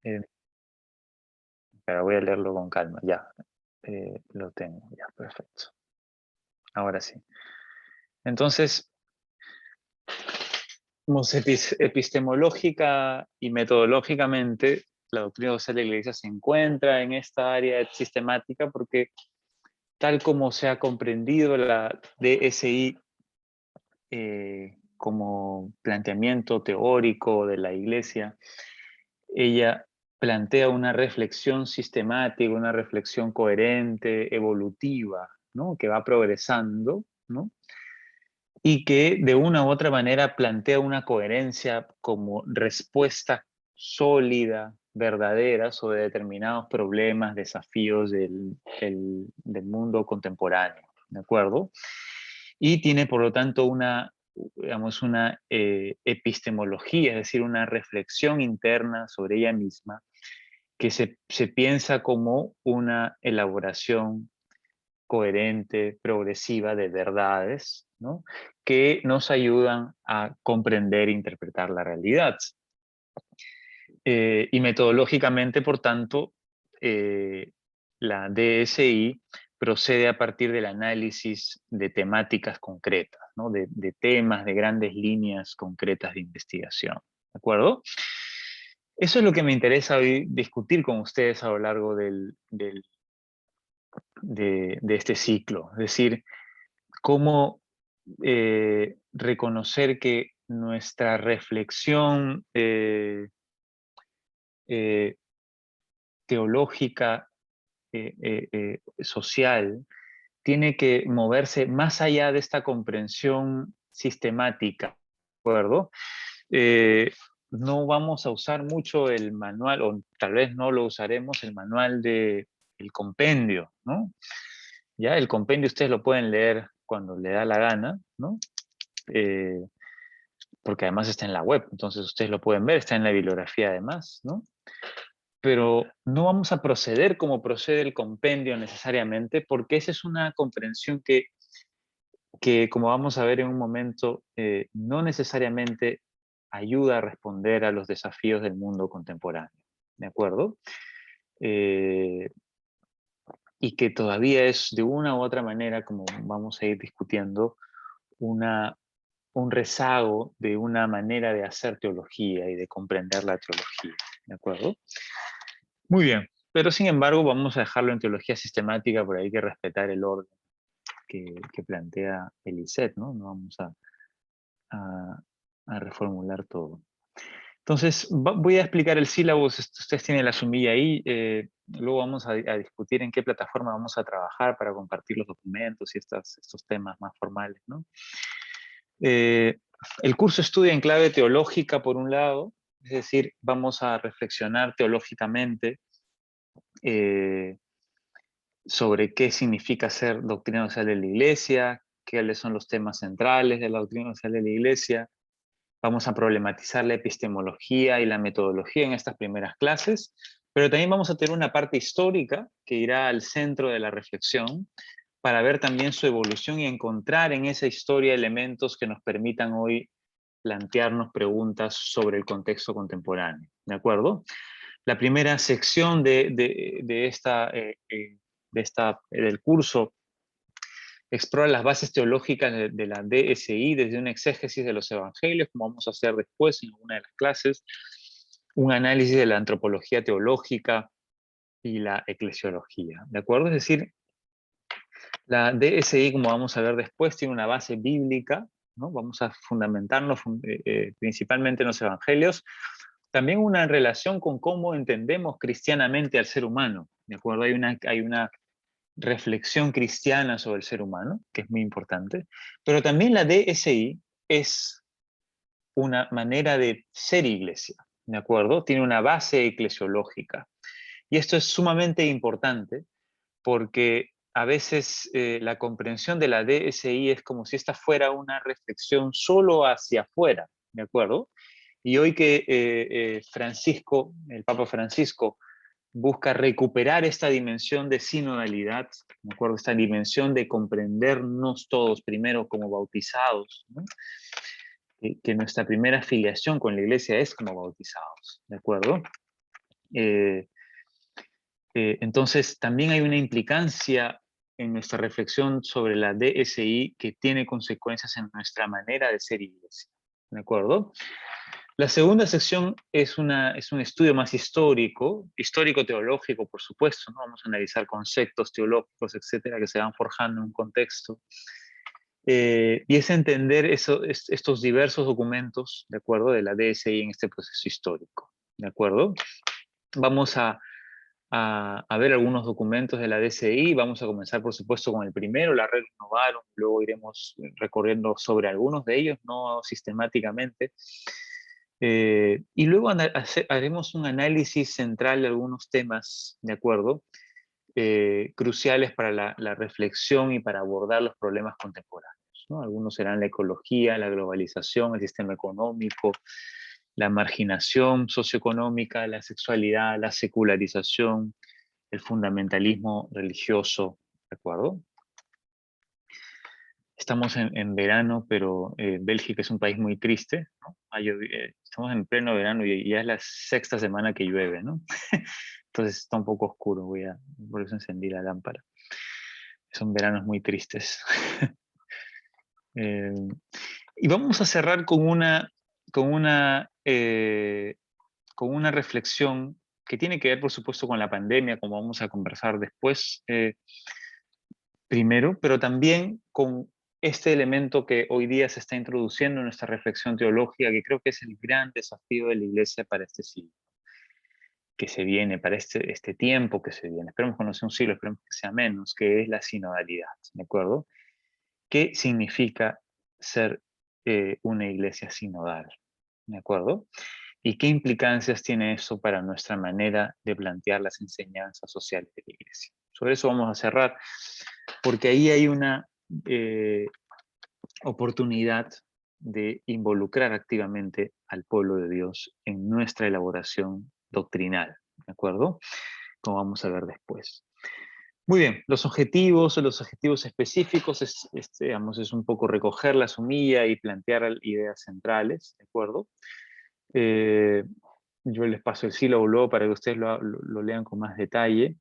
Eh, pero voy a leerlo con calma, ya. Lo tengo, ya, perfecto. Ahora sí. Entonces, epistemológica y metodológicamente, la doctrina social de la Iglesia se encuentra en esta área sistemática porque tal como se ha comprendido la DSI como planteamiento teórico de la Iglesia, ella plantea una reflexión sistemática, una reflexión coherente, evolutiva, ¿no? Que va progresando, ¿no? Y que de una u otra manera plantea una coherencia como respuesta sólida, verdadera sobre determinados problemas, desafíos del mundo contemporáneo, ¿de acuerdo? Y tiene por lo tanto una, digamos, una epistemología, es decir, una reflexión interna sobre ella misma que se piensa como una elaboración coherente, progresiva de verdades, ¿no? Que nos ayudan a comprender e interpretar la realidad. Y metodológicamente, por tanto, la DSI procede a partir del análisis de temáticas concretas, ¿no? De temas, de grandes líneas concretas de investigación. ¿De acuerdo? Eso es lo que me interesa hoy discutir con ustedes a lo largo de este ciclo. Es decir, cómo reconocer que nuestra reflexión eh, teológica, social, tiene que moverse más allá de esta comprensión sistemática, ¿de acuerdo? Eh, no vamos a usar mucho el manual, o tal vez no lo usaremos, el manual de el compendio, ¿no? Ya el compendio ustedes lo pueden leer cuando le da la gana, ¿no? Eh, porque además está en la web, entonces ustedes lo pueden ver, está en la bibliografía además, ¿no? Pero no vamos a proceder como procede el compendio necesariamente, porque esa es una comprensión que como vamos a ver en un momento, no necesariamente ayuda a responder a los desafíos del mundo contemporáneo, ¿de acuerdo? Eh, y que todavía es de una u otra manera, como vamos a ir discutiendo, una, un rezago de una manera de hacer teología y de comprender la teología, ¿de acuerdo? Muy bien, pero sin embargo vamos a dejarlo en teología sistemática, por ahí hay que respetar el orden que plantea Elisette, ¿no? No vamos a, a reformular todo. Entonces, voy a explicar el sílabo, ustedes tienen la sumilla ahí, luego vamos a discutir en qué plataforma vamos a trabajar para compartir los documentos y estos temas más formales, ¿no? Eh, el curso estudia en clave teológica, por un lado, es decir, vamos a reflexionar teológicamente eh, sobre qué significa ser doctrina social de la Iglesia, cuáles son los temas centrales de la doctrina social de la Iglesia. Vamos a problematizar la epistemología y la metodología en estas primeras clases, pero también vamos a tener una parte histórica que irá al centro de la reflexión para ver también su evolución y encontrar en esa historia elementos que nos permitan hoy plantearnos preguntas sobre el contexto contemporáneo. ¿De acuerdo? La primera sección del curso explora las bases teológicas de la DSI desde una exégesis de los evangelios, como vamos a hacer después en una de las clases, un análisis de la antropología teológica y la eclesiología. ¿De acuerdo? Es decir, la DSI, como vamos a ver después, tiene una base bíblica, ¿no? Vamos a fundamentarnos principalmente en los evangelios, también una relación con cómo entendemos cristianamente al ser humano, ¿de acuerdo? Hay una reflexión cristiana sobre el ser humano, que es muy importante, pero también la DSI es una manera de ser iglesia, ¿de acuerdo? Tiene una base eclesiológica. Y esto es sumamente importante porque a veces la comprensión de la DSI es como si esta fuera una reflexión solo hacia afuera, ¿de acuerdo? Y hoy que Francisco, el Papa Francisco, busca recuperar esta dimensión de sinodalidad, ¿de acuerdo? Esta dimensión de comprendernos todos primero como bautizados, ¿no? Que nuestra primera afiliación con la iglesia es como bautizados, ¿de acuerdo? Entonces, también hay una implicancia en nuestra reflexión sobre la DSI que tiene consecuencias en nuestra manera de ser iglesia. ¿De acuerdo? La segunda sección es un estudio más histórico-teológico, por supuesto, ¿no? Vamos a analizar conceptos teológicos, etcétera, que se van forjando en un contexto. Y es entender estos diversos documentos, ¿de acuerdo?, de la DSI en este proceso histórico, ¿de acuerdo? Vamos a ver algunos documentos de la DSI. Vamos a comenzar, por supuesto, con el primero, la Red Novarum. Luego iremos recorriendo sobre algunos de ellos, no sistemáticamente. Y luego haremos un análisis central de algunos temas, ¿de acuerdo?, cruciales para la reflexión y para abordar los problemas contemporáneos, ¿no? Algunos serán la ecología, la globalización, el sistema económico, la marginación socioeconómica, la sexualidad, la secularización, el fundamentalismo religioso, ¿de acuerdo? Estamos en verano, pero Bélgica es un país muy triste, ¿no? Estamos en pleno verano y ya es la sexta semana que llueve, ¿no? Entonces está un poco oscuro, por eso encendí la lámpara. Son veranos muy tristes. Y vamos a cerrar con una reflexión que tiene que ver, por supuesto, con la pandemia, como vamos a conversar después, primero, pero también con este elemento que hoy día se está introduciendo en nuestra reflexión teológica, que creo que es el gran desafío de la Iglesia para este siglo que se viene, para este tiempo que se viene. Esperemos que no sea un siglo, esperemos que sea menos, que es la sinodalidad, ¿de acuerdo? ¿Qué significa ser una iglesia sinodal? ¿De acuerdo? ¿Y qué implicancias tiene eso para nuestra manera de plantear las enseñanzas sociales de la iglesia? Sobre eso vamos a cerrar, porque ahí hay una oportunidad de involucrar activamente al pueblo de Dios en nuestra elaboración doctrinal, ¿de acuerdo? Como vamos a ver después. Muy bien, los objetivos específicos digamos, es un poco recoger la sumilla y plantear ideas centrales, ¿de acuerdo? Yo les paso el sílabo luego para que ustedes lo lean con más detalle.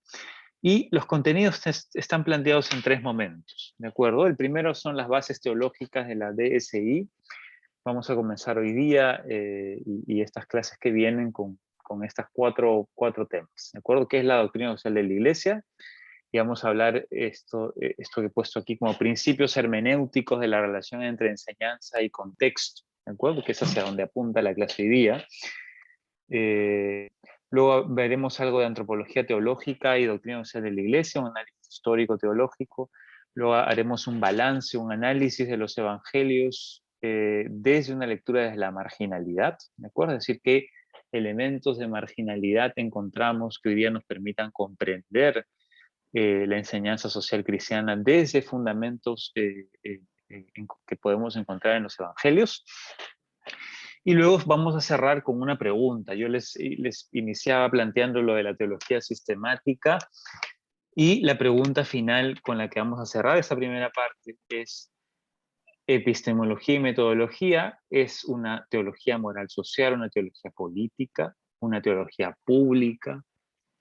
Y los contenidos están planteados en tres momentos, ¿de acuerdo? El primero son las bases teológicas de la DSI. Vamos a comenzar hoy día y estas clases que vienen con estas cuatro temas, ¿de acuerdo? ¿Qué es la doctrina social de la Iglesia? Y vamos a hablar esto que he puesto aquí como principios hermenéuticos de la relación entre enseñanza y contexto, ¿de acuerdo? Que es hacia donde apunta la clase hoy día. Luego veremos algo de antropología teológica y doctrina social de la Iglesia, un análisis histórico-teológico. Luego haremos un balance, un análisis de los evangelios desde una lectura desde la marginalidad, ¿de acuerdo? Es decir, qué elementos de marginalidad encontramos que hoy día nos permitan comprender la enseñanza social cristiana desde fundamentos que podemos encontrar en los evangelios. Y luego vamos a cerrar con una pregunta. Yo les iniciaba planteando lo de la teología sistemática y la pregunta final con la que vamos a cerrar esta primera parte es: epistemología y metodología, ¿es una teología moral social, una teología política, una teología pública?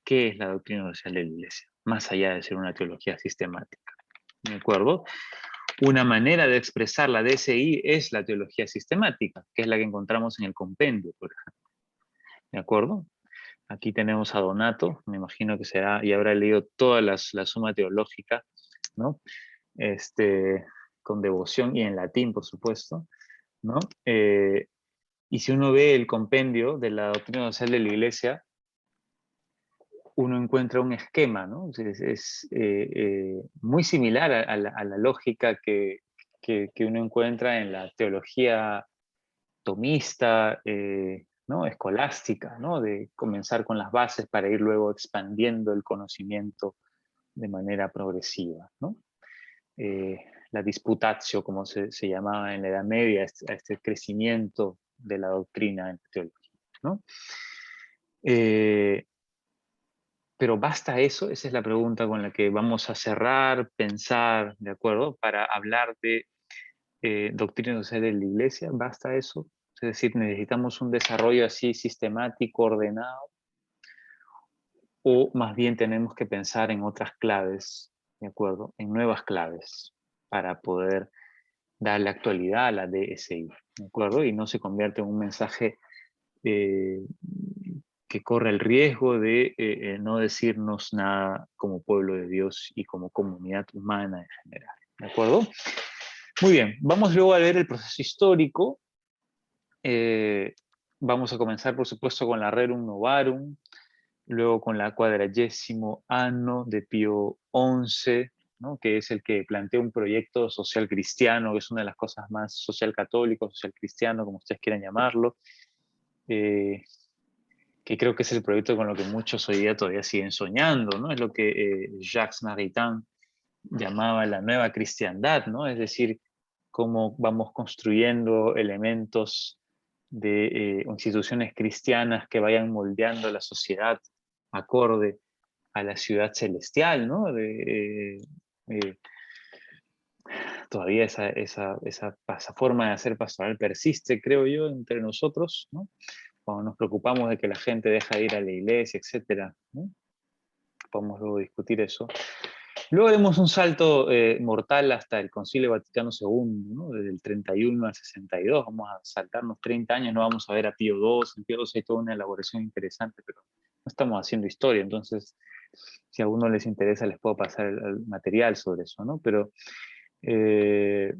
¿Qué es la doctrina social de la Iglesia? Más allá de ser una teología sistemática, ¿de acuerdo? Una manera de expresar la DSI es la teología sistemática, que es la que encontramos en el compendio, por ejemplo, ¿de acuerdo? Aquí tenemos a Donato, me imagino que será y habrá leído toda la suma teológica, ¿no? Con devoción y en latín, por supuesto, ¿no? Y si uno ve el compendio de la doctrina social de la Iglesia, uno encuentra un esquema, ¿no? Es muy similar a la lógica que uno encuentra en la teología tomista, ¿no? Escolástica, ¿no? De comenzar con las bases para ir luego expandiendo el conocimiento de manera progresiva, ¿no? La disputatio, como se llamaba en la Edad Media, a este crecimiento de la doctrina en la teología, ¿no? Pero ¿basta eso? Esa es la pregunta con la que vamos a cerrar, pensar, ¿de acuerdo? Para hablar de doctrina social de la Iglesia, ¿basta eso? Es decir, necesitamos un desarrollo así sistemático, ordenado. o más bien tenemos que pensar en otras claves, ¿de acuerdo? En nuevas claves para poder darle actualidad a la DSI, ¿de acuerdo? Y no se convierte en un mensaje eh, que corre el riesgo de no decirnos nada como pueblo de Dios y como comunidad humana en general, ¿de acuerdo? Muy bien, vamos luego a ver el proceso histórico. Vamos a comenzar, por supuesto, con la Rerum Novarum, luego con la 40º Anno de Pío XI, ¿no? Que es el que plantea un proyecto social cristiano, que es una de las cosas más social católico, social cristiano, como ustedes quieran llamarlo, que creo que es el proyecto con lo que muchos hoy día todavía siguen soñando, ¿no? Es lo que Jacques Maritain llamaba la nueva cristiandad, ¿no? Es decir, cómo vamos construyendo elementos de instituciones cristianas que vayan moldeando la sociedad acorde a la ciudad celestial, ¿no? Todavía esa forma de hacer pastoral persiste, creo yo, entre nosotros, ¿no? Cuando nos preocupamos de que la gente deja de ir a la iglesia, etcétera, ¿no? Podemos luego discutir eso. Luego haremos un salto mortal hasta el Concilio Vaticano II, ¿no? Desde el 31 al 62, vamos a saltarnos 30 años, no vamos a ver a Pío II, en Pío II hay toda una elaboración interesante, pero no estamos haciendo historia, entonces si a alguno les interesa les puedo pasar el material sobre eso, ¿no? Eh,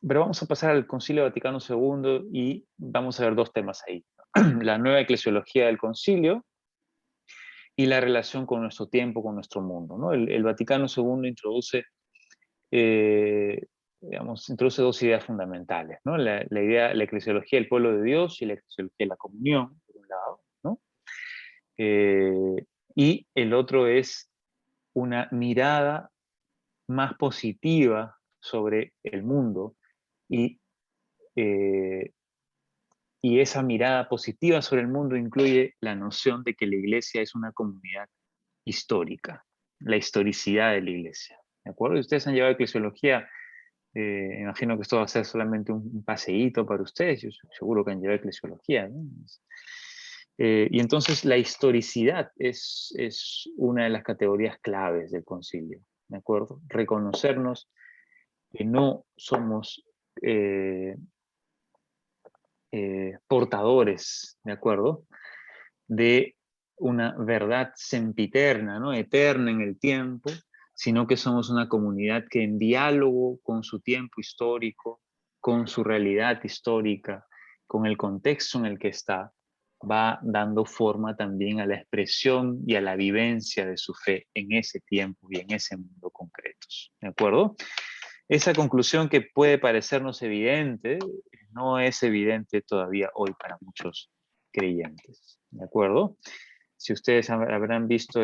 pero vamos a pasar al Concilio Vaticano II y vamos a ver dos temas ahí. La nueva eclesiología del concilio y la relación con nuestro tiempo, con nuestro mundo, ¿no? El Vaticano II introduce dos ideas fundamentales, ¿no? La eclesiología del pueblo de Dios y la eclesiología de la comunión, por un lado, ¿no? Y el otro es una mirada más positiva sobre el mundo y, eh, y esa mirada positiva sobre el mundo incluye la noción de que la iglesia es una comunidad histórica, la historicidad de la iglesia. ¿De acuerdo? Y ustedes han llevado eclesiología, imagino que esto va a ser solamente un paseíto para ustedes, yo seguro que han llevado eclesiología, ¿no? Y entonces la historicidad es una de las categorías claves del concilio, ¿de acuerdo? Reconocernos que no somos portadores, ¿de acuerdo? De una verdad sempiterna, ¿no? Eterna en el tiempo, sino que somos una comunidad que en diálogo con su tiempo histórico, con su realidad histórica, con el contexto en el que está, va dando forma también a la expresión y a la vivencia de su fe en ese tiempo y en ese mundo concretos. ¿De acuerdo? Esa conclusión que puede parecernos evidente, no es evidente todavía hoy para muchos creyentes. ¿De acuerdo? Si ustedes habrán visto,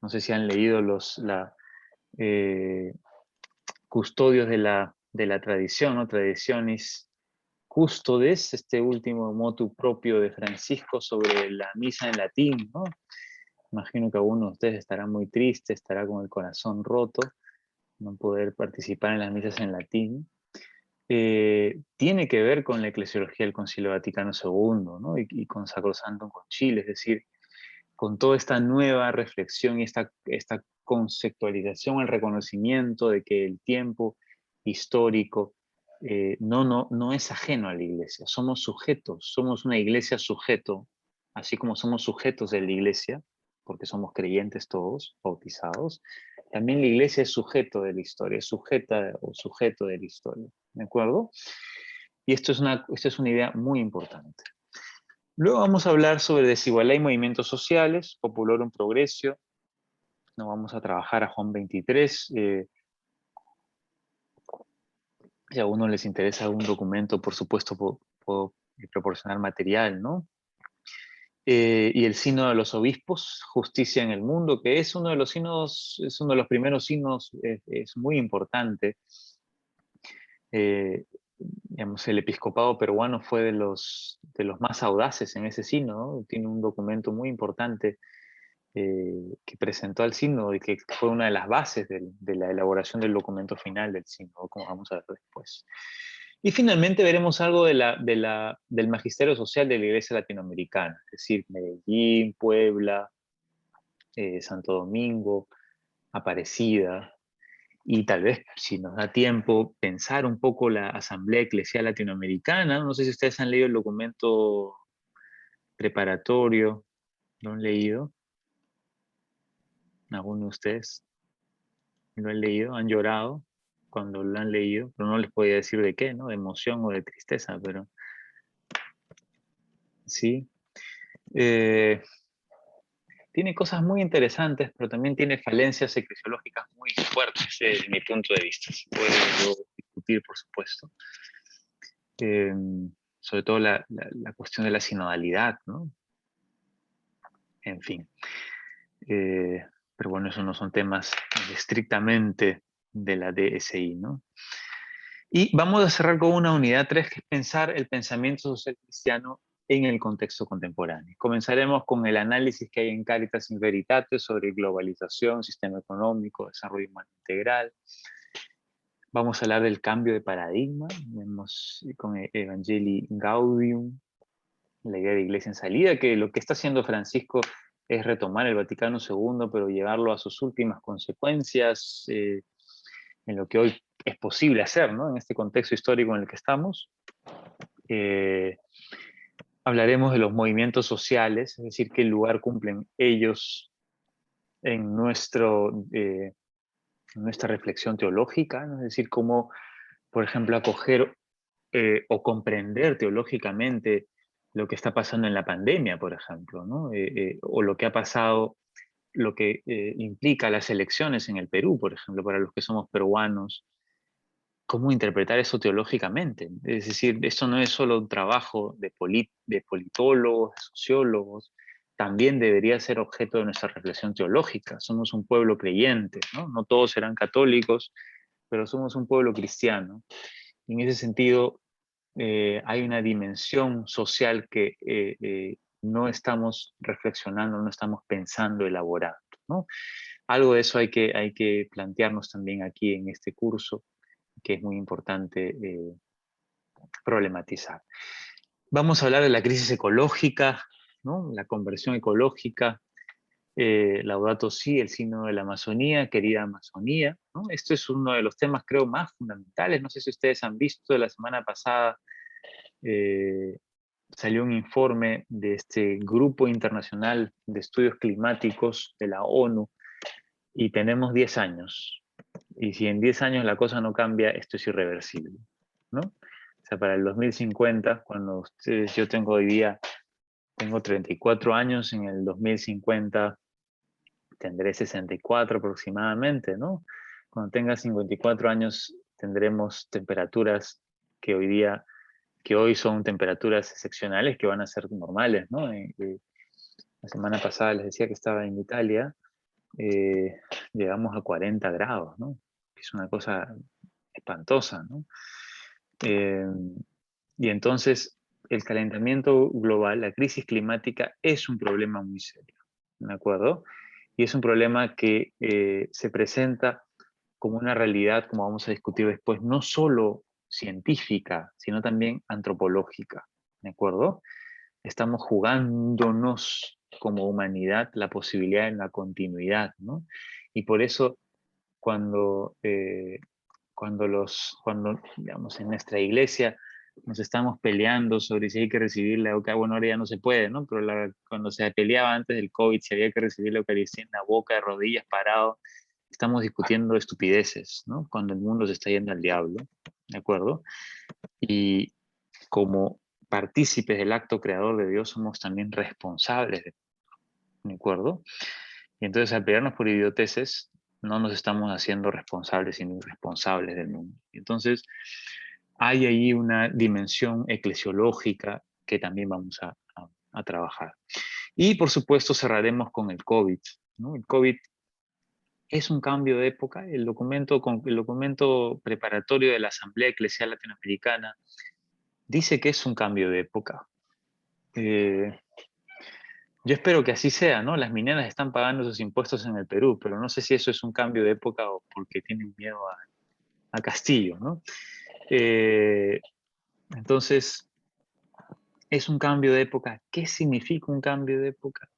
no sé si han leído eh, custodios de la tradición, ¿no? Tradicionis Custodes, este último motu propio de Francisco sobre la misa en latín, ¿no? Imagino que alguno de ustedes estará muy triste, estará con el corazón roto, no poder participar en las misas en latín. Tiene que ver con la eclesiología del Concilio Vaticano II, ¿no? Y con Sacrosanctum Concilio, es decir, con toda esta nueva reflexión y esta conceptualización, el reconocimiento de que el tiempo histórico no es ajeno a la iglesia, somos sujetos, somos una iglesia sujeto, así como somos sujetos de la iglesia, porque somos creyentes todos, bautizados, también la iglesia es sujeto de la historia, es sujeta o sujeto de la historia, ¿de acuerdo? Y esto es una idea muy importante. Luego vamos a hablar sobre desigualdad y movimientos sociales, Populorum Progressio. Nos vamos a trabajar a Juan 23. Si a uno les interesa algún documento, por supuesto, puedo proporcionar material, ¿no? Y el Sínodo de los Obispos, Justicia en el Mundo, que es uno de los sínodos, es uno de los primeros sínodos, es muy importante. Digamos, el episcopado peruano fue de los más audaces en ese sínodo, ¿no? Tiene un documento muy importante que presentó al sínodo y que fue una de las bases de la elaboración del documento final del sínodo, como vamos a ver después. Y finalmente veremos algo del magisterio social de la Iglesia Latinoamericana, es decir, Medellín, Puebla, Santo Domingo, Aparecida, y tal vez, si nos da tiempo, pensar un poco la Asamblea Eclesial Latinoamericana. No sé si ustedes han leído el documento preparatorio, ¿lo han leído? ¿Alguno de ustedes lo han leído? ¿Han llorado cuando lo han leído? Pero no les podía decir de qué, ¿no? De emoción o de tristeza, pero sí. Eh, Tiene cosas muy interesantes, pero también tiene falencias eclesiológicas muy fuertes desde mi punto de vista. Se puede luego discutir, por supuesto. Eh, Sobre todo la cuestión de la sinodalidad, ¿no? En fin. Eh, pero bueno, esos no son temas estrictamente de la DSI, ¿no? Y vamos a cerrar con una unidad 3, que es pensar el pensamiento social cristiano en el contexto contemporáneo. Comenzaremos con el análisis que hay en Caritas in Veritate sobre globalización, sistema económico, desarrollo humano integral. Vamos a hablar del cambio de paradigma, vemos con Evangelii Gaudium, la idea de iglesia en salida, que lo que está haciendo Francisco es retomar el Vaticano II, pero llevarlo a sus últimas consecuencias, en lo que hoy es posible hacer, ¿no? En este contexto histórico en el que estamos. Hablaremos de los movimientos sociales, es decir, qué lugar cumplen ellos en nuestra reflexión teológica, ¿no? Es decir, cómo, por ejemplo, acoger o comprender teológicamente lo que está pasando en la pandemia, por ejemplo, ¿no? O lo que ha pasado, lo que implica las elecciones en el Perú, por ejemplo, para los que somos peruanos, cómo interpretar eso teológicamente. Es decir, esto no es solo un trabajo de politólogos, de sociólogos, también debería ser objeto de nuestra reflexión teológica. Somos un pueblo creyente, ¿no? No todos serán católicos, pero somos un pueblo cristiano. Y en ese sentido, hay una dimensión social que no estamos reflexionando, no estamos pensando, elaborando, ¿no? Algo de eso hay que plantearnos también aquí en este curso, que es muy importante problematizar. Vamos a hablar de la crisis ecológica, ¿no? La conversión ecológica, Laudato Si, el signo de la Amazonía, querida Amazonía, ¿no? Esto es uno de los temas, creo, más fundamentales. No sé si ustedes han visto, la semana pasada eh, salió un informe de este Grupo Internacional de Estudios Climáticos de la ONU, y tenemos 10 años. Y si en 10 años la cosa no cambia, esto es irreversible, ¿no? O sea, para el 2050, cuando ustedes, yo tengo hoy día, tengo 34 años, en el 2050 tendré 64 aproximadamente, ¿no? Cuando tenga 54 años tendremos temperaturas que hoy son temperaturas excepcionales, que van a ser normales, ¿no? La semana pasada les decía que estaba en Italia, eh, llegamos a 40 grados, ¿no? Es una cosa espantosa, ¿no? Eh, y entonces el calentamiento global, la crisis climática, es un problema muy serio, ¿de acuerdo? Y es un problema que se presenta como una realidad, como vamos a discutir después, no solo científica, sino también antropológica, ¿de acuerdo? Estamos jugándonos como humanidad la posibilidad de la continuidad, ¿no? Y por eso cuando, cuando digamos, en nuestra iglesia nos estamos peleando sobre si hay que recibir la Eucaristía, bueno, ahora ya no se puede, ¿no? Pero cuando se peleaba antes del COVID, si había que recibir la Eucaristía en la boca, de rodillas, parado, estamos discutiendo estupideces, ¿no? Cuando el mundo se está yendo al diablo, ¿de acuerdo? Y como partícipes del acto creador de Dios somos también responsables, ¿de acuerdo? Y entonces al pelearnos por idioteces, no nos estamos haciendo responsables, sino irresponsables del mundo. Entonces, hay ahí una dimensión eclesiológica que también vamos a trabajar. Y por supuesto cerraremos con el COVID, ¿no? El COVID es un cambio de época. El documento preparatorio de la Asamblea Eclesial Latinoamericana dice que es un cambio de época. Eh, yo espero que así sea, ¿no? Las mineras están pagando sus impuestos en el Perú, pero no sé si eso es un cambio de época o porque tienen miedo a Castillo, ¿no? Entonces, es un cambio de época. ¿Qué significa un cambio de época?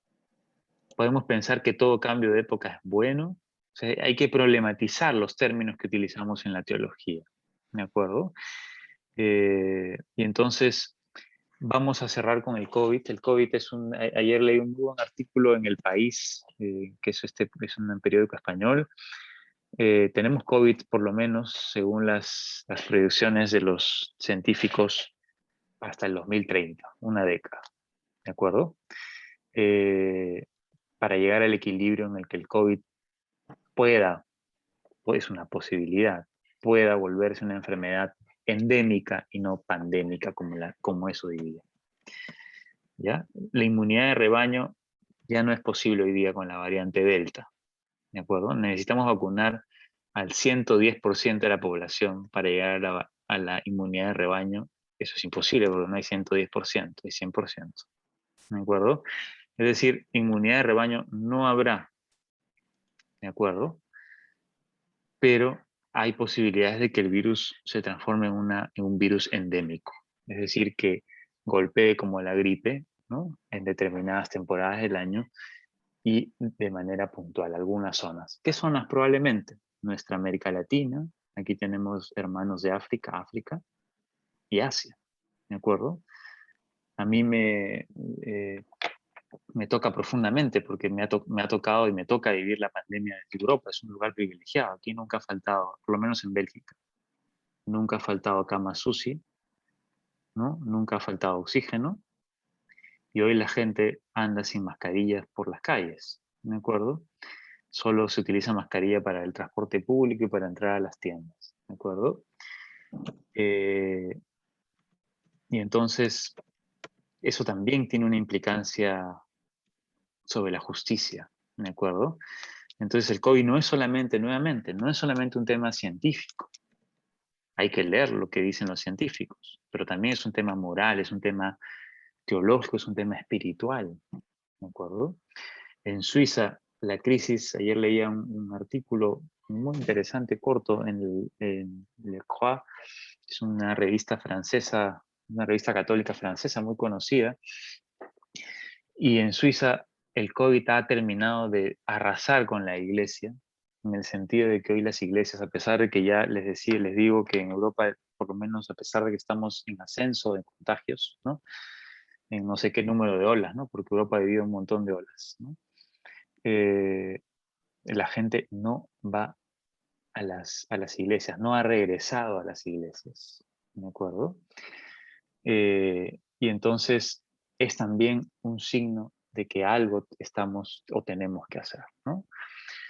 Podemos pensar que todo cambio de época es bueno. O sea, hay que problematizar los términos que utilizamos en la teología. ¿De acuerdo? Y entonces vamos a cerrar con el COVID. El COVID es ayer leí un buen artículo en El País, que es un periódico español. Tenemos COVID por lo menos, según las predicciones de los científicos, hasta el 2030, una década. ¿De acuerdo? Eh, para llegar al equilibrio en el que el COVID pueda, pues una posibilidad, pueda volverse una enfermedad endémica y no pandémica como es hoy día. ¿Ya? La inmunidad de rebaño ya no es posible hoy día con la variante Delta. ¿De acuerdo? Necesitamos vacunar al 110% de la población para llegar a la inmunidad de rebaño. Eso es imposible porque no hay 110%, hay 100%. ¿De acuerdo? Es decir, inmunidad de rebaño no habrá. ¿De acuerdo? Pero hay posibilidades de que el virus se transforme en un virus endémico. Es decir, que golpee como la gripe, ¿no? En determinadas temporadas del año y de manera puntual, algunas zonas. ¿Qué zonas? Probablemente nuestra América Latina, aquí tenemos hermanos de África y Asia, ¿de acuerdo? A mí me toca profundamente porque me ha tocado y me toca vivir la pandemia de Europa, es un lugar privilegiado, aquí nunca ha faltado, por lo menos en Bélgica, nunca ha faltado camas UCI, ¿no? Nunca ha faltado oxígeno, y hoy la gente anda sin mascarillas por las calles, ¿de acuerdo? Solo se utiliza mascarilla para el transporte público y para entrar a las tiendas, ¿de acuerdo? Eh, y entonces, eso también tiene una implicancia sobre la justicia, ¿de acuerdo? Entonces, el COVID no es solamente, nuevamente, no es solamente un tema científico. Hay que leer lo que dicen los científicos, pero también es un tema moral, es un tema teológico, es un tema espiritual, ¿de acuerdo? En Suiza, la crisis, ayer leía un artículo muy interesante, corto, en Le Croix, es una revista francesa, una revista católica francesa muy conocida, y en Suiza el COVID ha terminado de arrasar con la iglesia, en el sentido de que hoy las iglesias, a pesar de que ya les digo que en Europa, por lo menos a pesar de que estamos en ascenso de contagios, ¿no? En no sé qué número de olas, ¿no? Porque Europa ha vivido un montón de olas, ¿no? Eh, la gente no va a las iglesias, no ha regresado a las iglesias, ¿de acuerdo? Y entonces es también un signo de que algo estamos o tenemos que hacer, ¿no?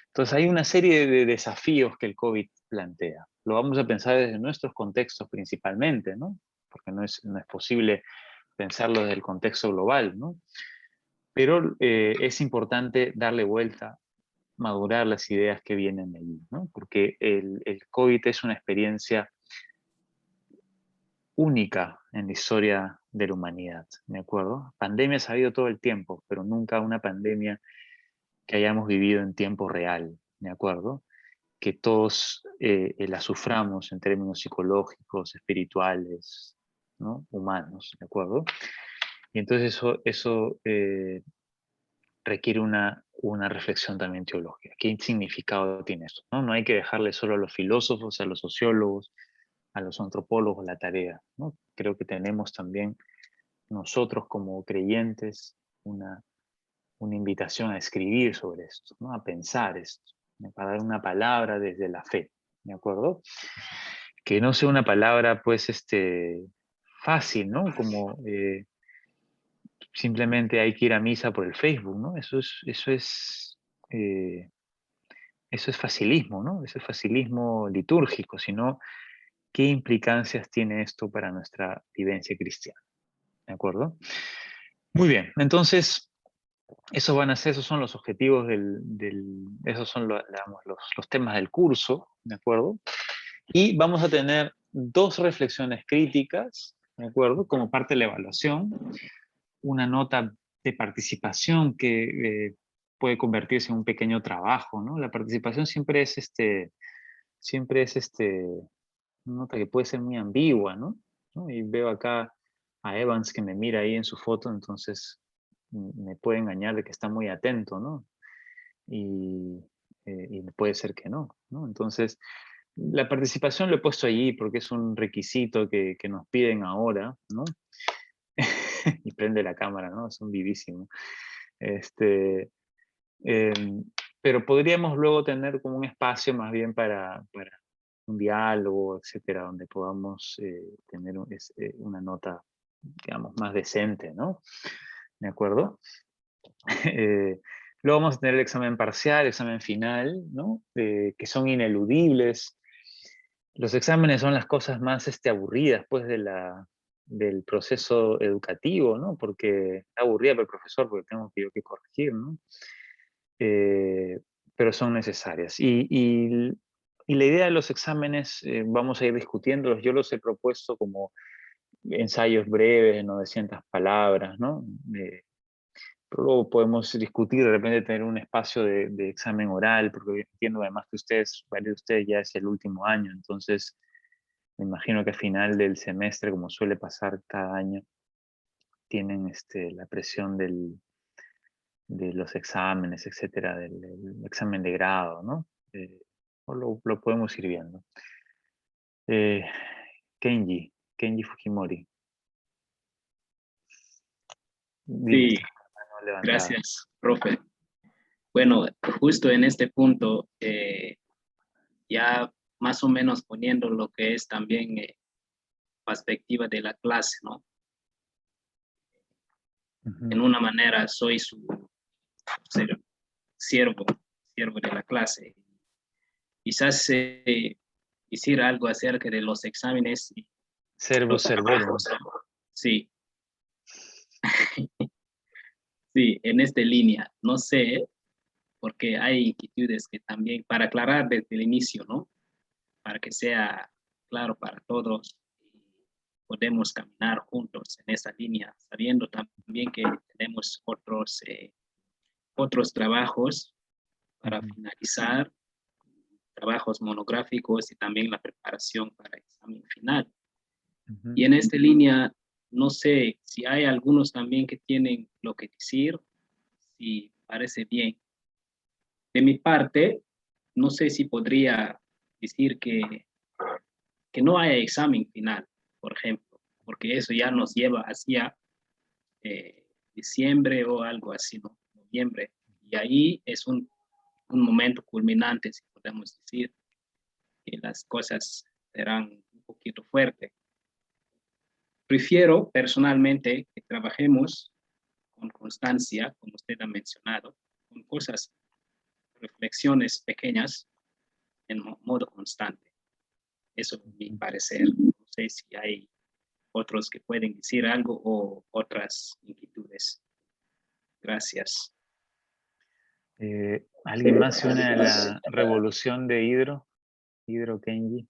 Entonces hay una serie de desafíos que el COVID plantea. Lo vamos a pensar desde nuestros contextos principalmente, ¿no? Porque no es posible pensarlo desde el contexto global, ¿no? Pero es importante darle vuelta, madurar las ideas que vienen de allí, ¿no? Porque el COVID es una experiencia única en la historia de la humanidad, ¿de acuerdo? Pandemias ha habido todo el tiempo, pero nunca una pandemia que hayamos vivido en tiempo real, ¿de acuerdo? Que todos la suframos en términos psicológicos, espirituales, ¿no? Humanos, ¿de acuerdo? Y entonces eso requiere una reflexión también teológica. ¿Qué significado tiene esto? ¿No? No hay que dejarle solo a los filósofos, a los sociólogos, a los antropólogos la tarea, ¿no? Creo que tenemos también nosotros como creyentes una invitación a escribir sobre esto, ¿no? A pensar esto, ¿no? Para dar una palabra desde la fe, ¿de acuerdo? Que no sea una palabra pues fácil, ¿no? Como simplemente hay que ir a misa por el Facebook, ¿no? Eh, eso es facilismo, ¿no? Eso es facilismo litúrgico, sino qué implicancias tiene esto para nuestra vivencia cristiana, ¿de acuerdo? Muy bien, entonces esos son los objetivos esos son digamos, los temas del curso, ¿de acuerdo? Y vamos a tener dos reflexiones críticas, ¿de acuerdo? Como parte de la evaluación, una nota de participación que puede convertirse en un pequeño trabajo, ¿no? La participación siempre es una nota que puede ser muy ambigua, ¿no? ¿no? Y veo acá a Evans que me mira ahí en su foto, entonces me puede engañar de que está muy atento, ¿no? Y, y puede ser que no, ¿no? Entonces, la participación lo he puesto allí porque es un requisito que nos piden ahora, ¿no? Y prende la cámara, ¿no? Es un vivísimo. Este, em, pero podríamos luego tener como un espacio más bien para un diálogo, etcétera, donde podamos tener una nota, digamos, más decente, ¿no? ¿De acuerdo? Eh, luego vamos a tener el examen parcial, examen final, ¿no? Que son ineludibles. Los exámenes son las cosas más aburridas, pues, del proceso educativo, ¿no? Porque está aburrida para el profesor, porque tengo que yo que corregir, ¿no? Eh, pero son necesarias. Y la idea de los exámenes, vamos a ir discutiéndolos. Yo los he propuesto como ensayos breves, de 900 palabras, ¿no? Pero luego podemos discutir, de repente tener un espacio de examen oral, porque entiendo además que ustedes, varios de ustedes ya es el último año, entonces me imagino que al final del semestre, como suele pasar cada año, tienen la presión de los exámenes, etcétera, del examen de grado, ¿no? O lo podemos ir viendo. Eh, Kenji Fujimori. Dime, Sí, está con la mano levantada. gracias, profe. Bueno, justo en este punto, ya más o menos poniendo lo que es también perspectiva de la clase, ¿no? En Ujú, una manera soy su ser- siervo, siervo de la clase. Quizás decir algo acerca de los exámenes y Servus los servorum. trabajos. Sí, sí, en esta línea. No sé, porque hay inquietudes que también, para aclarar desde el inicio, ¿no? Para que sea claro para todos, podemos caminar juntos en esa línea, sabiendo también que tenemos otros trabajos para Ujú, finalizar, trabajos monográficos y también la preparación para el examen final. ujú, Y en esta línea, no sé si hay algunos también que tienen lo que decir, si parece bien. De mi parte, no sé si podría decir que no haya examen final, por ejemplo, porque eso ya nos lleva hacia diciembre o algo así, ¿no? Noviembre. Y ahí es un momento culminante, si podemos decir, que las cosas serán un poquito fuertes. Prefiero personalmente que trabajemos con constancia, como usted ha mencionado, con cosas, reflexiones pequeñas en modo constante. Eso es mi ujú. parecer. No sé si hay otros que pueden decir algo o otras inquietudes. Gracias. ¿Alguien más se une a la revolución de Hidro Kenji?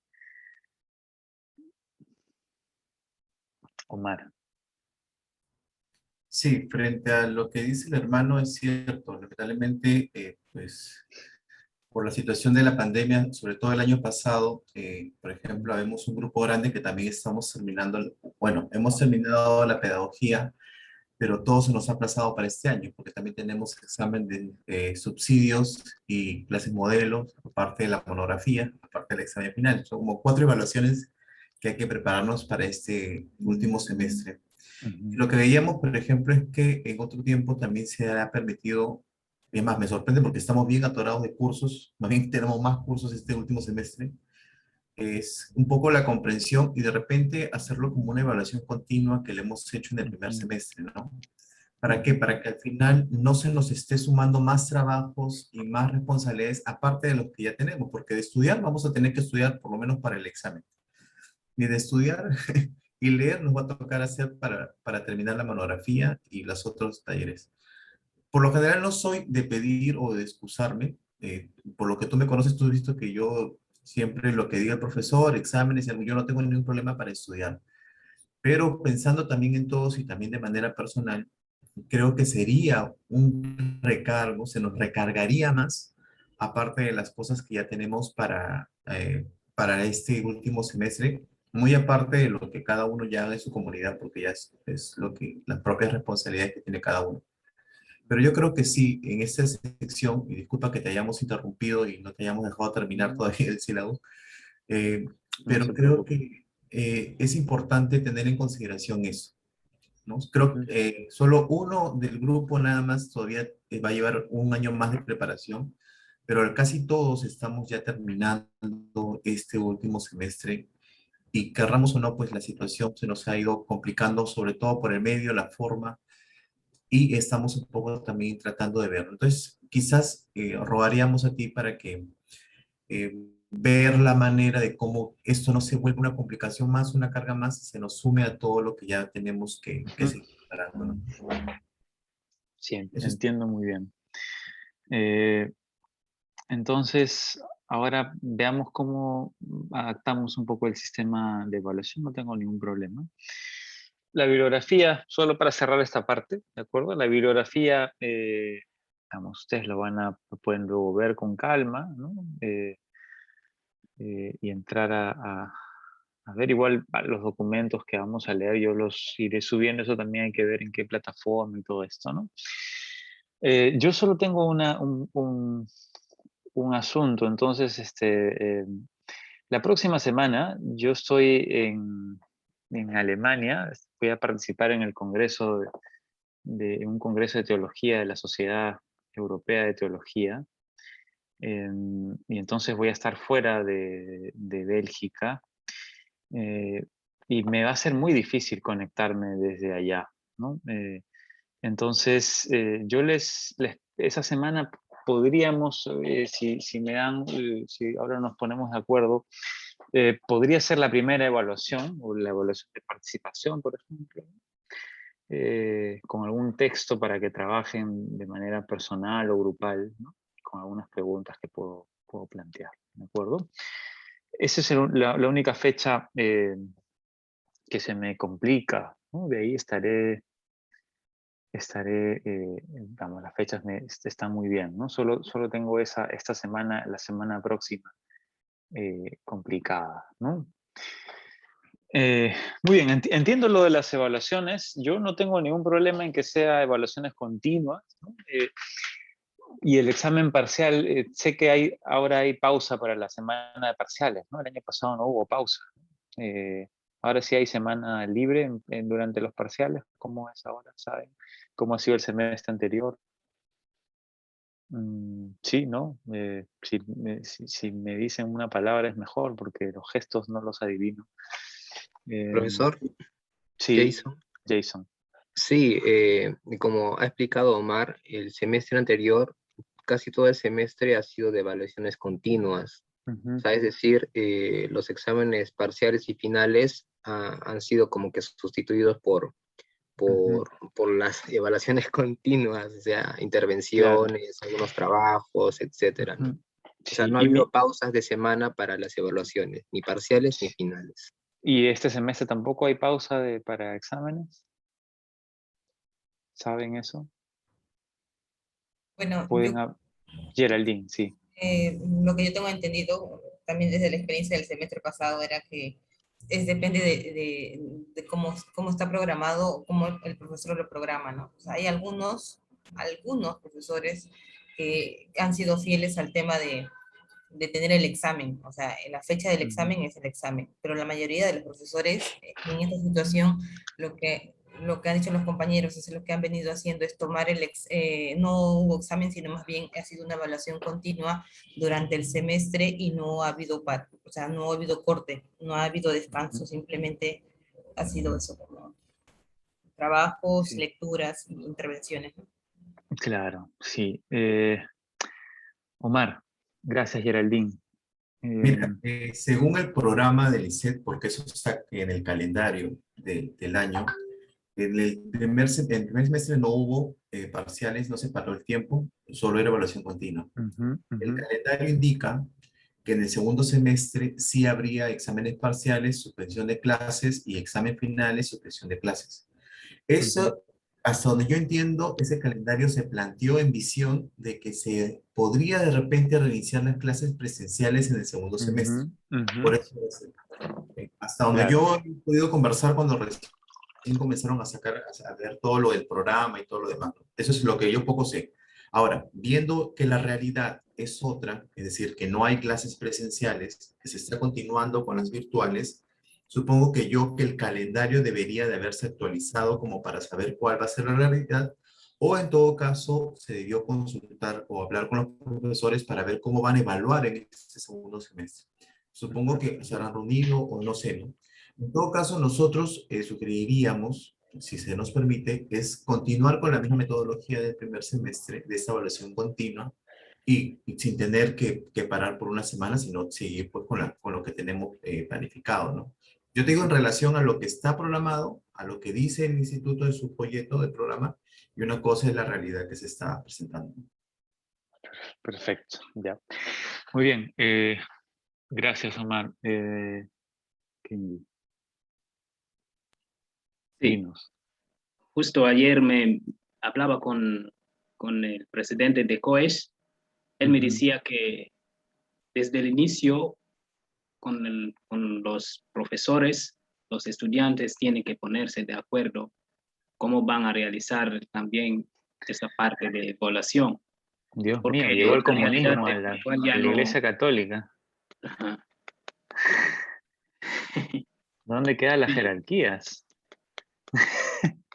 Omar. Sí, frente a lo que dice el hermano es cierto. Lamentablemente, pues por la situación de la pandemia, sobre todo el año pasado, por ejemplo, vemos un grupo grande que también estamos terminando, bueno, hemos terminado la pedagogía, pero todo se nos ha aplazado para este año, porque también tenemos examen de subsidios y clases modelos, aparte de la monografía, aparte del examen final. Son como 4 evaluaciones que hay que prepararnos para este último semestre. Ujú, Lo que veíamos, por ejemplo, es que en otro tiempo también se ha permitido, y además me sorprende porque estamos bien atorados de cursos, más bien tenemos más cursos este último semestre, es un poco la comprensión y de repente hacerlo como una evaluación continua que le hemos hecho en el primer ujú, semestre, ¿no? ¿Para qué? ujú, Para que al final no se nos esté sumando más trabajos y más responsabilidades aparte de los que ya tenemos, porque de estudiar vamos a tener que estudiar por lo menos para el examen. Ni de estudiar y leer nos va a tocar hacer para terminar la monografía y los otros talleres. Por lo general no soy de pedir o de excusarme. Por lo que tú me conoces, tú has visto que yo siempre lo que diga el profesor, exámenes y algo, yo no tengo ningún problema para estudiar. Pero pensando también en todos y también de manera personal, creo que sería un recargo, se nos recargaría más, aparte de las cosas que ya tenemos para este último semestre, muy aparte de lo que cada uno ya haga en su comunidad, porque ya es las propias responsabilidades que tiene cada uno. Pero yo creo que sí, en esta sección, y disculpa que te hayamos interrumpido y no te hayamos dejado terminar todavía el sílabo, eh, No pero se creo preocupe. que es importante tener en consideración eso, ¿no? Creo Ujú. que solo uno del grupo nada más todavía va a llevar un año más de preparación, pero casi todos estamos ya terminando este último semestre y querramos o no, pues la situación se nos ha ido complicando, sobre todo por el medio, la forma, y estamos un poco también tratando de verlo. Entonces, quizás rogaríamos a ti para que ver la manera de cómo esto no se vuelva una complicación más, una carga más, y se nos sume a todo lo que ya tenemos que Ujú. seguir preparando, ¿no? Sí, Eso es. entiendo muy bien. Eh, entonces, ahora veamos cómo adaptamos un poco el sistema de evaluación. No tengo ningún problema. La bibliografía, solo para cerrar esta parte, ¿de acuerdo? La bibliografía, digamos, ustedes lo pueden luego ver con calma, ¿no? Y entrar a ver igual los documentos que vamos a leer, yo los iré subiendo, eso también hay que ver en qué plataforma y todo esto, ¿no? Yo solo tengo un asunto, entonces, la próxima semana yo estoy en Alemania, voy a participar en el congreso en un congreso de teología de la Sociedad Europea de Teología, y entonces voy a estar fuera de Bélgica, eh, y me va a ser muy difícil conectarme desde allá, ¿no? Entonces, yo esa semana podríamos, si me dan, si ahora nos ponemos de acuerdo, podría ser la primera evaluación o la evaluación de participación, por ejemplo, con algún texto para que trabajen de manera personal o grupal, ¿no? Con algunas preguntas que puedo plantear, ¿de acuerdo? Esa es la única fecha que se me complica, ¿no? De ahí vamos, las fechas están muy bien, ¿no? Solo tengo esta semana, la semana próxima, complicada, ¿no? Muy bien, entiendo lo de las evaluaciones. Yo no tengo ningún problema en que sea evaluaciones continuas, ¿no? Y el examen parcial, sé que ahora hay pausa para la semana de parciales, ¿no? El año pasado no hubo pausa. Eh, Ahora sí hay semana libre durante los parciales. ¿Cómo es ahora? ¿Saben? ¿Cómo ha sido el semestre anterior? Sí, ¿no? Si me dicen una palabra es mejor porque los gestos no los adivino. Em, Profesor sí, Jason. Jason. Sí, como ha explicado Omar, el semestre anterior, casi todo el semestre ha sido de evaluaciones continuas. O Ujú, sea, es decir, los exámenes parciales y finales han sido como que sustituidos ujú, por las evaluaciones continuas, o sea, claro. intervenciones, algunos trabajos, etcétera, ¿no? Ujú. O sea, Sí, no ha habido pausas de semana para las evaluaciones, ni parciales ni finales. y este semestre tampoco hay pausa para exámenes. ¿Saben eso? Bueno, Pueden... Geraldine, sí. lo que yo tengo entendido, también desde la experiencia del semestre pasado, era que depende de cómo está programado, cómo el profesor lo programa, ¿no? O sea, hay algunos profesores que han sido fieles al tema de tener el examen, o sea, la fecha del Ujú, examen es el examen, pero la mayoría de los profesores en esta situación lo que han dicho los compañeros es lo que han venido haciendo es tomar no hubo examen, sino más bien ha sido una evaluación continua durante el semestre y no ha habido, o sea, no ha habido corte, no ha habido descanso, ujú. simplemente ha sido eso, como trabajos, Sí, lecturas, intervenciones, ¿no? claro, sí. Omar, gracias Geraldine. Mira, Em, según el programa del ICET, porque eso está en el calendario del año, en el primer semestre no hubo parciales, no se paró el tiempo, solo era evaluación continua. ujú, El ujú, calendario indica que en el segundo semestre sí habría exámenes parciales, suspensión de clases y examen finales, suspensión de clases. ujú, Eso hasta donde yo entiendo, ese calendario se planteó en visión de que se podría de repente reiniciar las clases presenciales en el segundo semestre. Ujú, ujú, Por eso, hasta donde claro. yo he podido conversar cuando recién comenzaron a sacar, a ver todo lo del programa y todo lo demás. Eso es lo que yo poco sé. Ahora, viendo que la realidad es otra, es decir, que no hay clases presenciales, que se está continuando con las virtuales, supongo que el calendario debería de haberse actualizado como para saber cuál va a ser la realidad, o en todo caso se debió consultar o hablar con los profesores para ver cómo van a evaluar en este segundo semestre. Supongo que se habrán reunido o no sé, ¿no? En todo caso, nosotros sugeriríamos, si se nos permite, es continuar con la misma metodología del primer semestre, de esta evaluación continua, y sin tener que parar por una semana, sino seguir pues, con lo que tenemos planificado, ¿no? Yo te digo en relación a lo que está programado, a lo que dice el instituto en su folleto de programa, y una cosa es la realidad que se está presentando. Perfecto, ya. Muy bien. Gracias, Omar. Kenji, Sí, dinos. justo ayer me hablaba con el presidente de COES. Él me Ujú, decía que desde el inicio con los profesores, los estudiantes tienen que ponerse de acuerdo cómo van a realizar también esa parte de evaluación, Dios porque mío, llegó el la realidad comunismo a virtual ya la no. Iglesia Católica. Ajá. ¿Dónde quedan las Sí, jerarquías?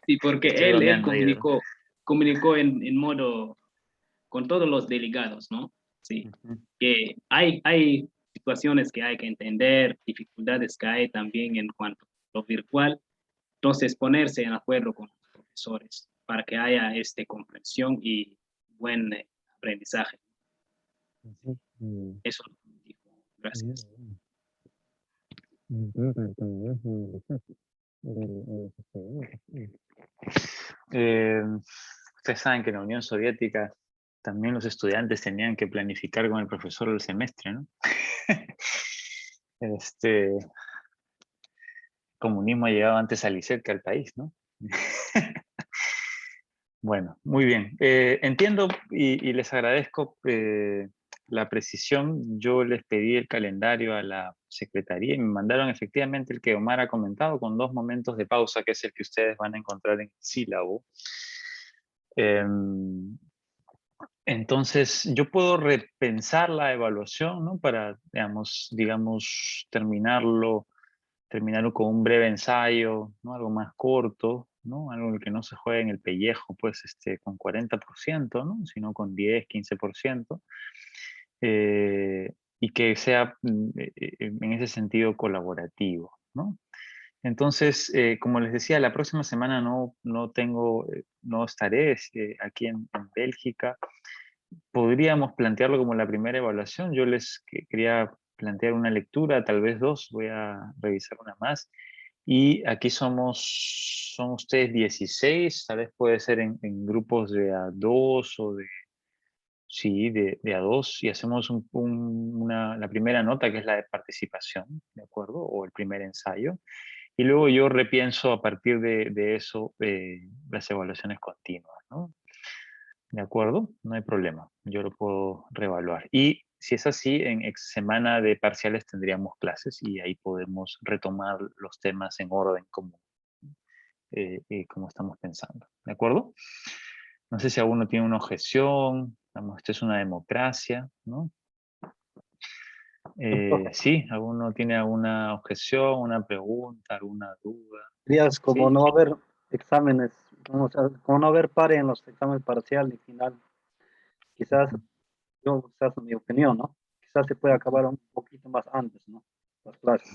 sí, porque Estoy él bromeando, Ido. comunicó en modo con todos los delegados, ¿no? Sí, Ujú. que hay situaciones que hay que entender, dificultades que hay también en cuanto a lo virtual, entonces ponerse en acuerdo con los profesores para que haya comprensión y buen aprendizaje. Ujú. Eso dijo. Gracias. Eh, Ustedes saben que en la Unión Soviética también los estudiantes tenían que planificar con el profesor el semestre, ¿no? Este comunismo ha llegado antes al ISET que al país, ¿no? Bueno, muy bien. Entiendo y les agradezco la precisión. Yo les pedí el calendario a la secretaría y me mandaron efectivamente el que Omar ha comentado con 2 momentos de pausa, que es el que ustedes van a encontrar en el sílabo. Em, entonces, yo puedo repensar la evaluación, ¿no? Para, digamos, terminarlo con un breve ensayo, ¿no? Algo más corto, ¿no? Algo en el que no se juegue en el pellejo, pues, con 40%, ¿no? Sino con 10, 15%, y que sea en ese sentido colaborativo, ¿no? Entonces, como les decía, la próxima semana no estaré aquí en Bélgica. Podríamos plantearlo como la primera evaluación. Yo quería plantear una lectura, tal vez 2, voy a revisar una más. Y aquí son ustedes 16, tal vez puede ser en grupos de A2 o sí, de A2, y hacemos la primera nota, que es la de participación, ¿de acuerdo? O el primer ensayo. Y luego yo repienso a partir de eso las evaluaciones continuas, ¿no? ¿De acuerdo? No hay problema, yo lo puedo reevaluar. Y si es así, en semana de parciales tendríamos clases y ahí podemos retomar los temas en orden como estamos pensando. ¿De acuerdo? No sé si alguno tiene una objeción, vamos, esto es una democracia, ¿no? Sí, ¿alguno tiene alguna objeción, una pregunta, alguna duda? Días como Sí. no haber exámenes, o sea, como no haber pare en los exámenes parcial y final, quizás, quizás en mi opinión, ¿no? Quizás se puede acabar un poquito más antes, ¿no? Las clases.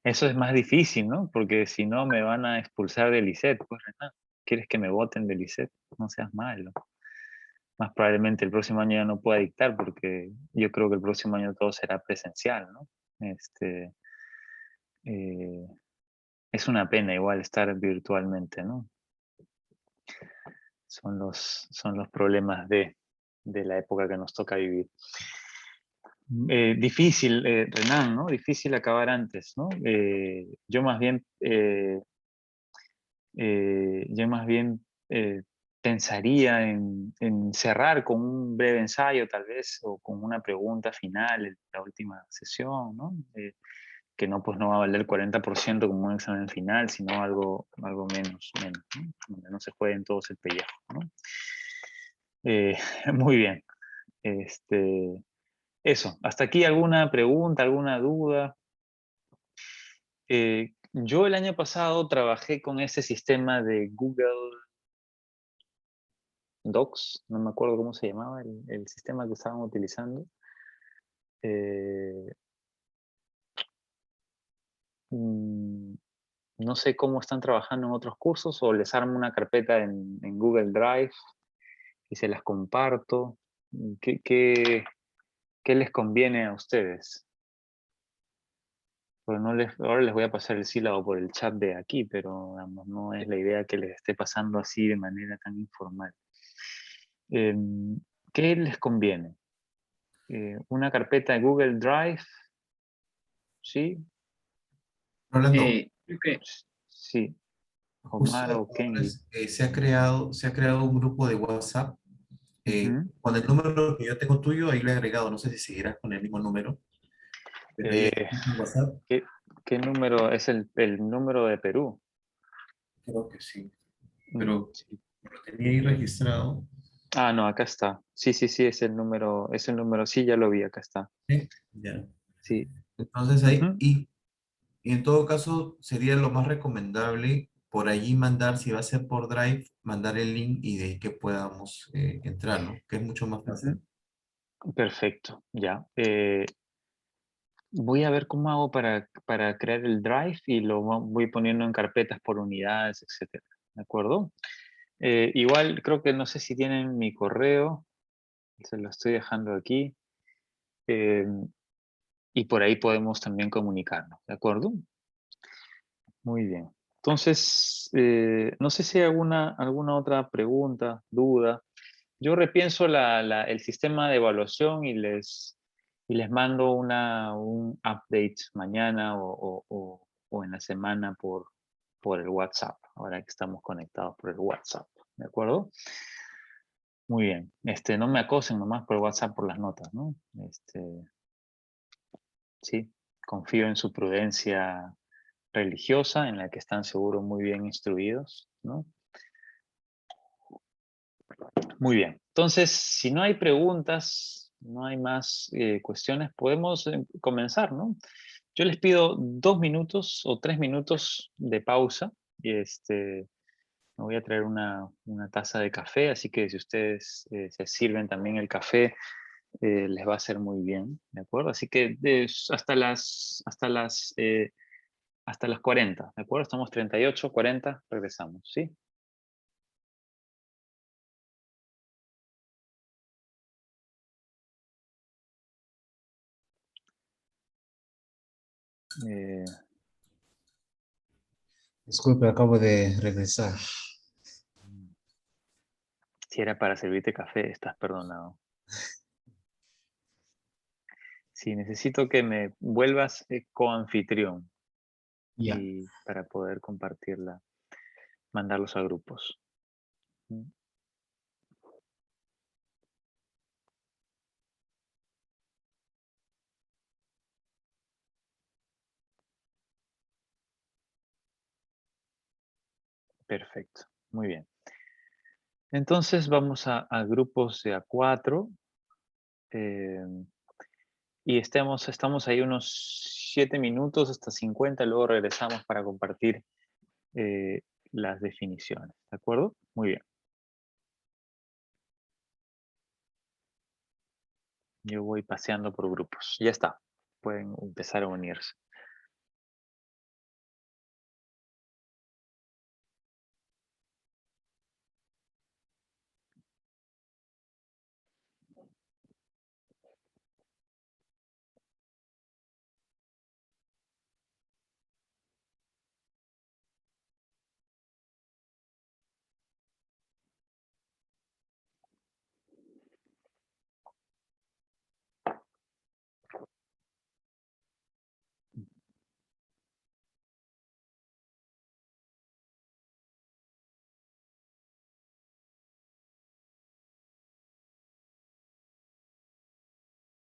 Eso es más difícil, ¿no? Porque si no me van a expulsar del ISET, pues Renan, ¿quieres que me voten del ISET? No seas malo. Más probablemente el próximo año ya no pueda dictar porque yo creo que el próximo año todo será presencial, ¿no? Este, eh, es una pena igual estar virtualmente, ¿no? Son los problemas de la época que nos toca vivir. Difícil, Renan, ¿no? Difícil acabar antes, ¿no? Yo más bien Yo más bien pensaría en cerrar con un breve ensayo tal vez, o con una pregunta final en la última sesión, ¿no? Que no, pues no va a valer 40% como un examen final, sino algo menos, ¿no? Donde no se jueguen todos el pellejo, ¿no? Muy bien. Eso, hasta aquí alguna pregunta, alguna duda. Yo el año pasado trabajé con ese sistema de Google Docs, no me acuerdo cómo se llamaba el sistema que estaban utilizando. Eh, mm, no sé cómo están trabajando en otros cursos, o les armo una carpeta en Google Drive y se las comparto. ¿Qué les conviene a ustedes? Pues ahora les voy a pasar el sílabo por el chat de aquí, pero digamos, no es la idea que les esté pasando así de manera tan informal. ¿Qué les conviene? ¿Una carpeta de Google Drive? ¿Sí? Rolando, Creo que Sí. Omar justo o Kenny. se ha creado un grupo de WhatsApp Ujú. con el número que yo tengo tuyo, ahí lo he agregado, no sé si seguirás con el mismo número, pero ahí Eh, está en WhatsApp, ¿qué número es el número de Perú? creo que sí, pero Sí. lo tenía ahí registrado. Ah, no, acá está. Sí, sí, sí, es el número, sí, ya lo vi, acá está. ¿Sí? Ya. Sí. Entonces ahí, Ujú. y en todo caso sería lo más recomendable por allí mandar, si va a ser por Drive, mandar el link y de ahí que podamos entrar, ¿no? Que es mucho más Ujú. fácil. Perfecto, ya. Voy a ver cómo hago para crear el Drive y voy poniendo en carpetas por unidades, etcétera. ¿De acuerdo? Igual creo que no sé si tienen mi correo, se lo estoy dejando aquí. eh, y por ahí podemos también comunicarnos, ¿de acuerdo? Muy bien. Entonces, no sé si hay alguna otra pregunta, duda. Yo repienso el sistema de evaluación y les mando un update mañana o en la semana por el WhatsApp, ahora que estamos conectados por el WhatsApp. ¿De acuerdo? Muy bien. No me acosen nomás por WhatsApp por las notas, ¿no? Sí, confío en su prudencia religiosa, en la que están seguro muy bien instruidos, ¿no? Muy bien. Entonces, si no hay preguntas, no hay más cuestiones, podemos comenzar, ¿no? Yo les pido 2 minutos o 3 minutos de pausa y me voy a traer una taza de café, así que si ustedes se sirven también el café, les va a hacer muy bien, ¿de acuerdo? Así que hasta las 40, ¿de acuerdo? Estamos 38, 40, regresamos, ¿sí? Eh, Disculpe, acabo de regresar. si era para servirte café, estás perdonado. Sí, necesito que me vuelvas coanfitrión Ya. y para poder compartirla, mandarlos a grupos. ¿Mm? Perfecto, muy bien. Entonces vamos a grupos de A4 y estamos ahí unos 7 minutos hasta 50, luego regresamos para compartir eh, las definiciones, ¿de acuerdo? Muy bien. Yo voy paseando por grupos. Ya está. Pueden empezar a unirse.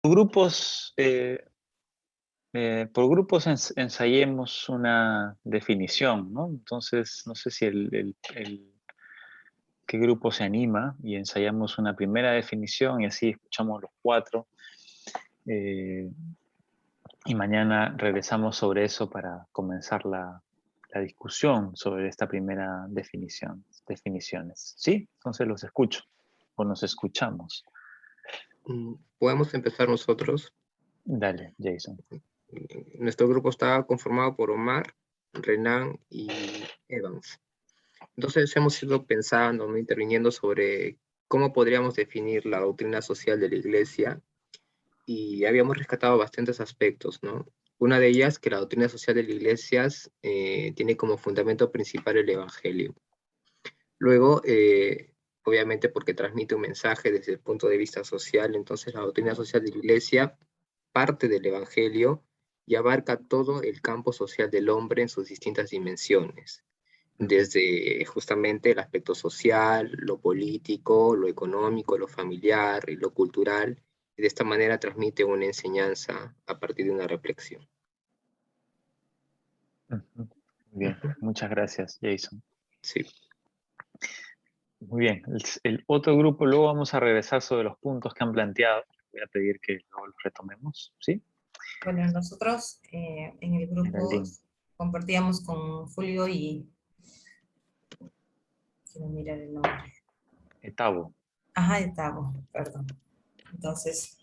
grupos, ensayemos una definición, ¿no? Entonces, no sé si qué grupo se anima y ensayamos una primera definición y así escuchamos los 4. Y mañana regresamos sobre eso para comenzar la discusión sobre esta primera definiciones. ¿Sí? Entonces los escucho o nos escuchamos. Podemos empezar nosotros. Dale, Jason. Nuestro grupo está conformado por Omar, Renan y Evans. Entonces hemos ido pensando, ¿no? Interviniendo sobre cómo podríamos definir la doctrina social de la Iglesia, y habíamos rescatado bastantes aspectos, ¿no? Una de ellas, que la doctrina social de la Iglesia tiene como fundamento principal el Evangelio. Luego, obviamente porque transmite un mensaje desde el punto de vista social, entonces la doctrina social de la Iglesia parte del Evangelio y abarca todo el campo social del hombre en sus distintas dimensiones, desde justamente el aspecto social, lo político, lo económico, lo familiar y lo cultural, y de esta manera transmite una enseñanza a partir de una reflexión. Muy bien, muchas gracias, Jason. Sí. Muy bien, el otro grupo, luego vamos a regresar sobre los puntos que han planteado. Voy a pedir que luego los retomemos, ¿sí? Bueno, nosotros en el grupo Geraldine. compartíamos con Julio y... Quiero mirar el nombre. Etabo. Ajá, Etabo, perdón. Entonces,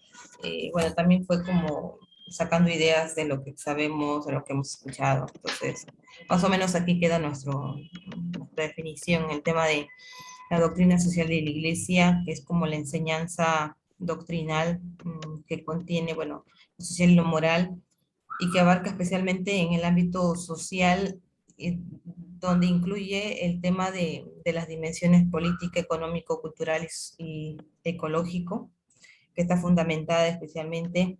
bueno, también fue como sacando ideas de lo que sabemos, de lo que hemos escuchado. Entonces, más o menos aquí queda nuestra definición, el tema de la doctrina social de la Iglesia, que es como la enseñanza doctrinal que contiene, bueno, lo social y lo moral, y que abarca especialmente en el ámbito social, donde incluye el tema de las dimensiones política, económico, cultural y ecológico, que está fundamentada especialmente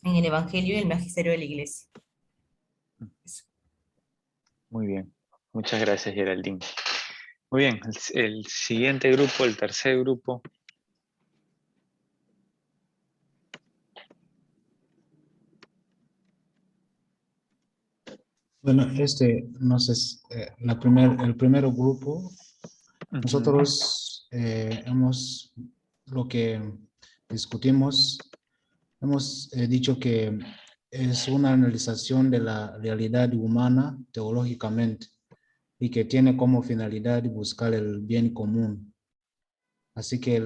en el Evangelio y el Magisterio de la Iglesia. Muy bien, muchas gracias, Geraldine. Muy bien, el siguiente grupo, el tercer grupo. Bueno, no sé, el primer grupo, nosotros lo que discutimos, hemos dicho que es una analización de la realidad humana teológicamente y que tiene como finalidad buscar el bien común. Así que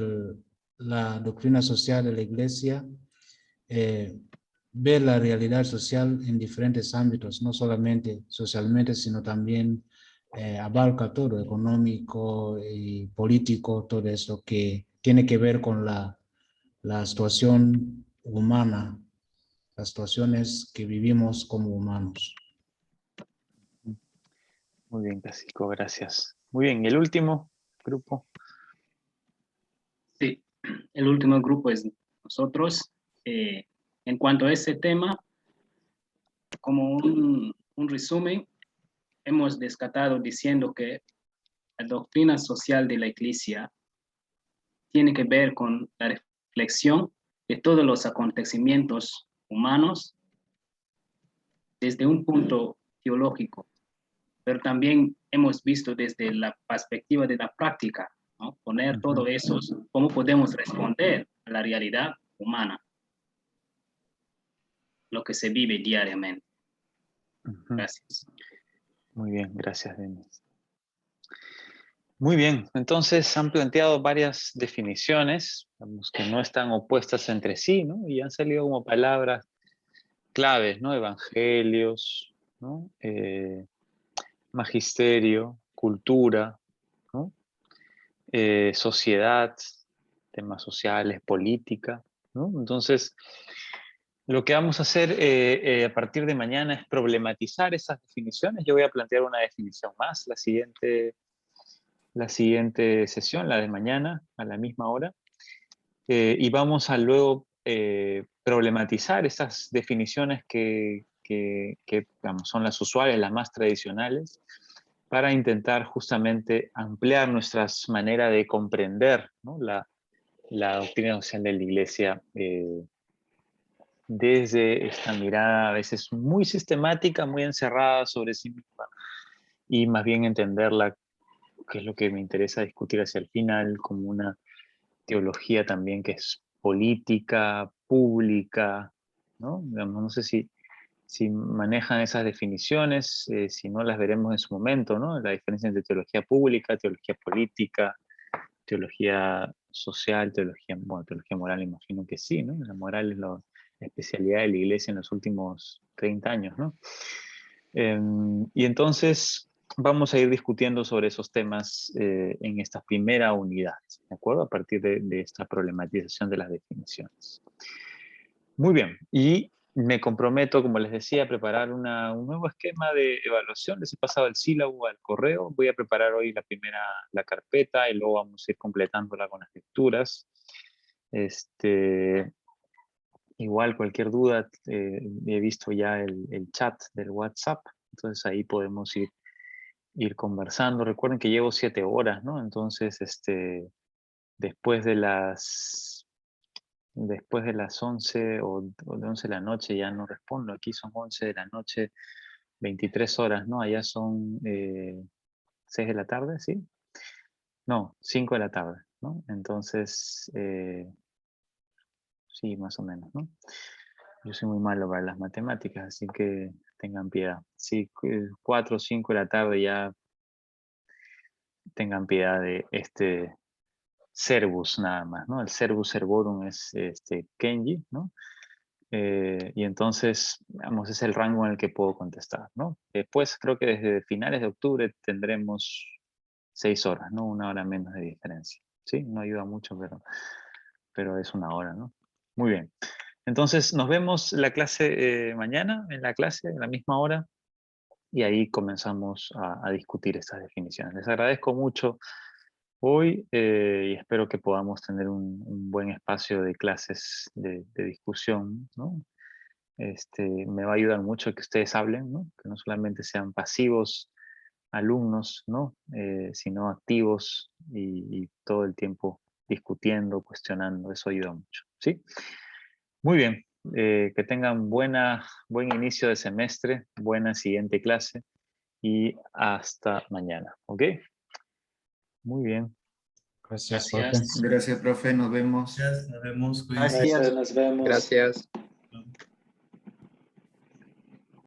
la doctrina social de la Iglesia ve la realidad social en diferentes ámbitos, no solamente socialmente, sino también abarca todo, económico y político, todo eso que tiene que ver con la situación humana, las situaciones que vivimos como humanos. Muy bien, Francisco, gracias. Muy bien, ¿y el último grupo? Sí, el último grupo es nosotros. En cuanto a ese tema, como un resumen, hemos descartado diciendo que la doctrina social de la Iglesia tiene que ver con la reflexión de todos los acontecimientos humanos desde un punto teológico, pero también hemos visto desde la perspectiva de la práctica, ¿no? Poner todo eso, cómo podemos responder a la realidad humana, lo que se vive diariamente. Gracias. Muy bien, gracias, Denis. Muy bien, entonces han planteado varias definiciones, digamos, que no están opuestas entre sí, ¿no? Y han salido como palabras claves, ¿no? Evangelios, ¿no? Magisterio, cultura, ¿no? Sociedad, temas sociales, política, ¿no? Entonces, lo que vamos a hacer a partir de mañana es problematizar esas definiciones. Yo voy a plantear una definición más la siguiente sesión, la de mañana, a la misma hora. Y vamos a luego problematizar esas definiciones que digamos, son las usuales, las más tradicionales, para intentar justamente ampliar nuestras maneras de comprender, ¿no? la doctrina social de la Iglesia desde esta mirada a veces muy sistemática, muy encerrada sobre sí misma, y más bien entenderla, que es lo que me interesa discutir hacia el final, como una teología también que es política, pública, ¿no? Digamos, no sé si manejan esas definiciones, si no las veremos en su momento, ¿no? La diferencia entre teología pública, teología política, teología social, bueno, teología moral, imagino que sí, ¿no? La moral es la especialidad de la iglesia en los últimos 30 años, ¿no? Y entonces vamos a ir discutiendo sobre esos temas en esta primera unidad, ¿de acuerdo? A partir de esta problematización de las definiciones. Muy bien, y me comprometo, como les decía, a preparar un nuevo esquema de evaluación. Les he pasado el sílabo al correo. Voy a preparar hoy la carpeta y luego vamos a ir completándola con las lecturas. Igual cualquier duda, he visto ya el chat del WhatsApp, entonces ahí podemos ir conversando. Recuerden que llevo 7 horas, ¿no? Entonces, después de las 11 o de 11 de la noche ya no respondo. Aquí son 11 de la noche, 23 horas, ¿no? Allá son 6 de la tarde, ¿sí? No, 5 de la tarde, ¿no? Entonces, sí, más o menos, ¿no? Yo soy muy malo para las matemáticas, así que tengan piedad. Sí, 4 o 5 de la tarde ya tengan piedad de este servus nada más, ¿no? El servus servorum es Kenji, ¿no? Y entonces, digamos, es el rango en el que puedo contestar, ¿no? Después, creo que desde finales de octubre tendremos 6 horas, ¿no? 1 hora menos de diferencia. Sí, no ayuda mucho, pero es 1 hora, ¿no? Muy bien. Entonces, nos vemos la clase mañana, en la clase, a la misma hora, y ahí comenzamos a discutir estas definiciones. Les agradezco mucho hoy y espero que podamos tener un buen espacio de clases de discusión, ¿no? Me va a ayudar mucho que ustedes hablen, ¿no? Que no solamente sean pasivos alumnos, ¿no? Sino activos y todo el tiempo discutiendo, cuestionando, eso ayuda mucho, ¿sí? Muy bien, que tengan buen inicio de semestre, buena siguiente clase y hasta mañana, ¿ok? Muy bien. Gracias, profe. Gracias, profe. Nos vemos. Nos vemos. Cuídense. Gracias, nos vemos. Gracias.